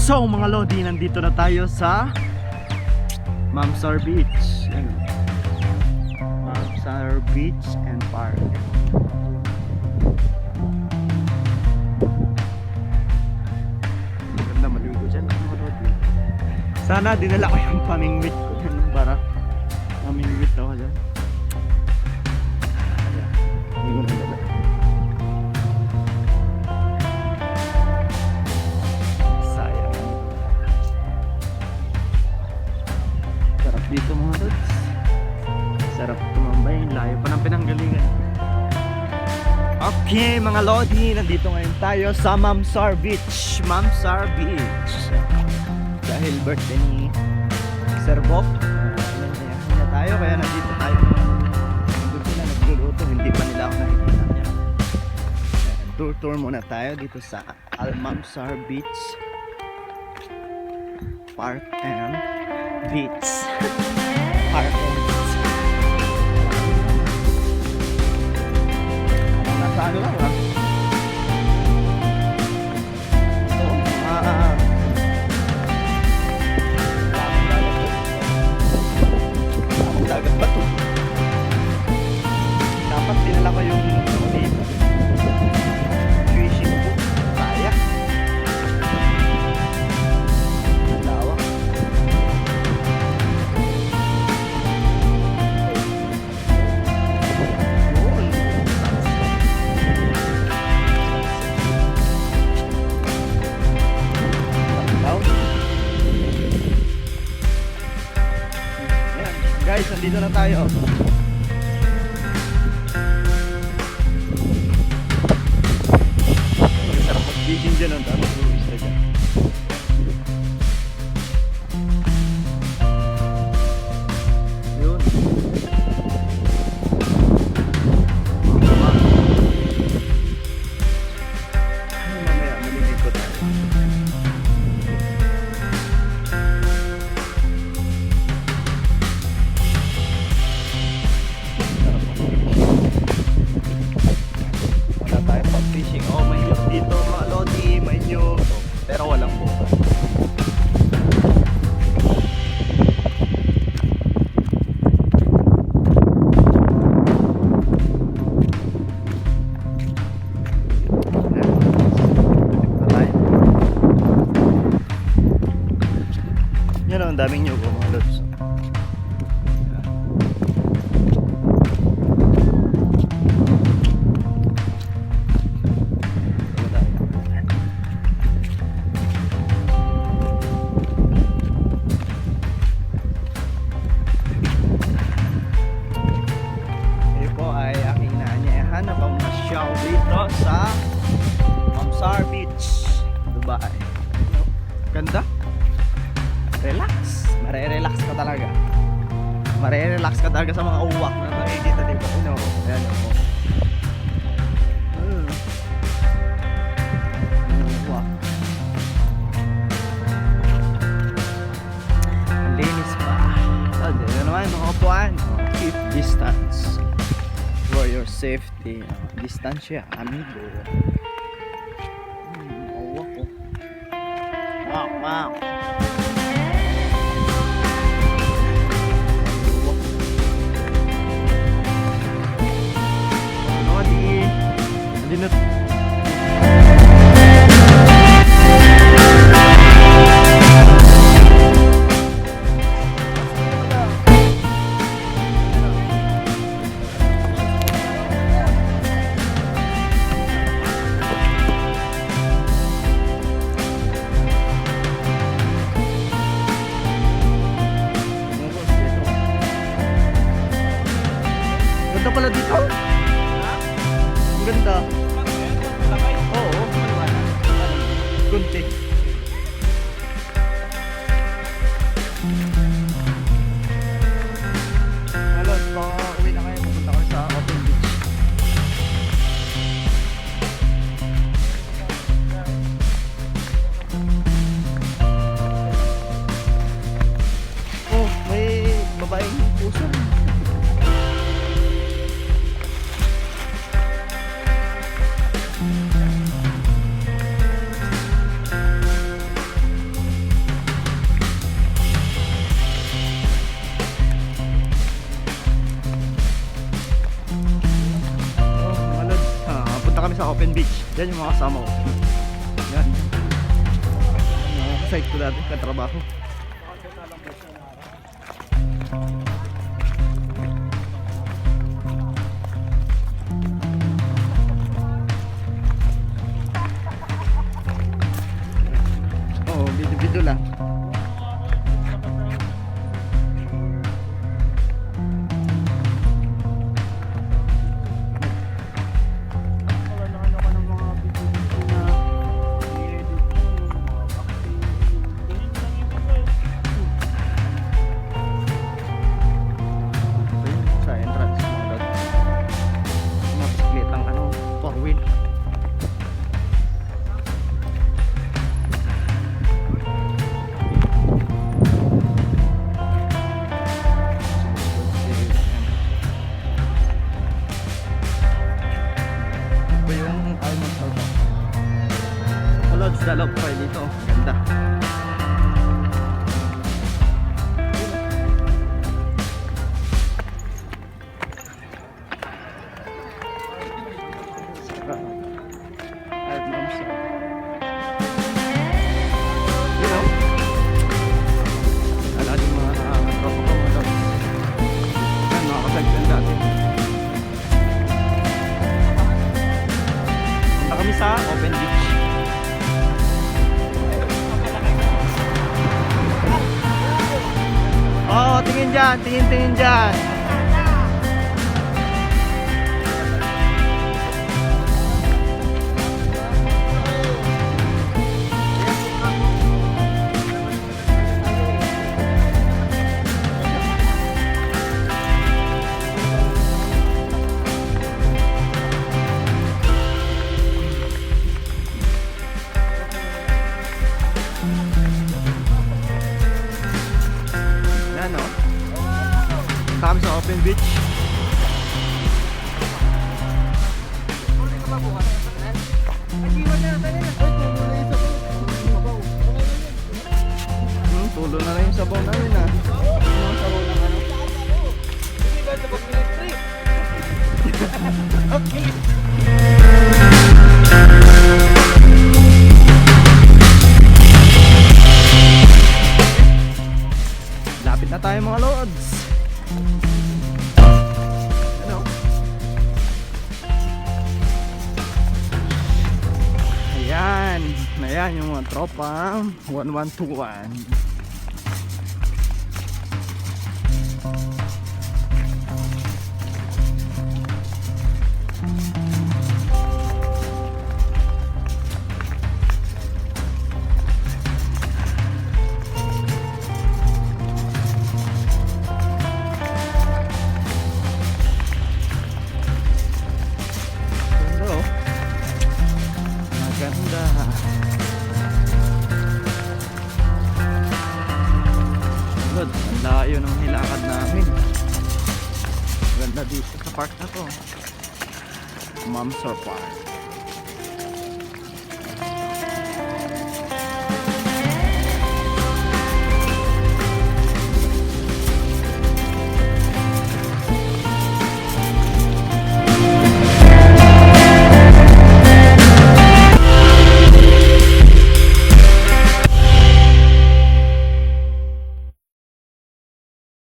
So mga lodi, nandito na tayo sa Mamsar Beach. Yan. Mamsar Beach and Park. Ganda maligo dyan mga lodi. Sana dinala ko yung pamingwit ko dyan para pamingwit ako dyan. Hindi ko nadala. Dito mga lods, sarap tumambay, layo pa ng pinanggalingan. Okay mga lodi, nandito ngayon tayo sa Mamsar Beach. Mamsar Beach dahil birthday ni Sir Bob, nanyayahan na tayo kaya nandito tayo. Nandun sila nagluluto, hindi pa nila ako nakikita niya. Tour muna tayo dito sa Mamsar Beach Park and Beach. Park and Beach. Nasa ano lang ha? Dagat ba to? Dapat dinala ko yung fishing boat. Kaya. Guys, nandito na tayo. Sarap mag-fishing dyan. Ang dami turista dyan. Yun. Mamaya, malimig ko tayo. Fishing. Oh, may nyug dito mga lodi, may nyug. Pero walang buka. Yan o, ang daming nyug mga lods. Na pamasyal dito sa Mamsar Beach, Dubai. Ganda, relax, marerelax ka talaga, marerelax ka talaga sa mga uwak na nakikita dito. Ayan o, uwak, ang linis pa. Dito naman mga upuan, keep distance for your safety. Distansya, amigo. Awak ko. Wow. Hindi na. Ganda pala dito. Ang ganda. Oo, kunti. Hello, uwi na kayo. Pupunta kayo sa Open Beach. Oh, may babaeng puso. sa open beach. Yan yung mga kasama ko. Yan. Site ko dati, katrabaho. Oo, video-video lang. Sa entrance mga dog. Mga bisikletang ano, 4-wheel. Ito yung almond soda. Lods, dalaw pa kayo dito. Ganda. At Ma'am Sar. You know? Ala din mga tropa ko mga dogs. Yan, mga kasagdan dati. Punta kami sa open beach. Oo, tingin dyan, tingin dyan. Yan o. Kami sa open beach. Tulo na lang yung sabaw namin ah. Yung sabaw ng ano? Okay. Lapit na tayo mga lods. Ano? Ayan. Ayan yung mga tropa 1121. Ganda. Good. Ang layo ng nilakad namin. Ganda dito sa park na to. Ma'am Sar Park.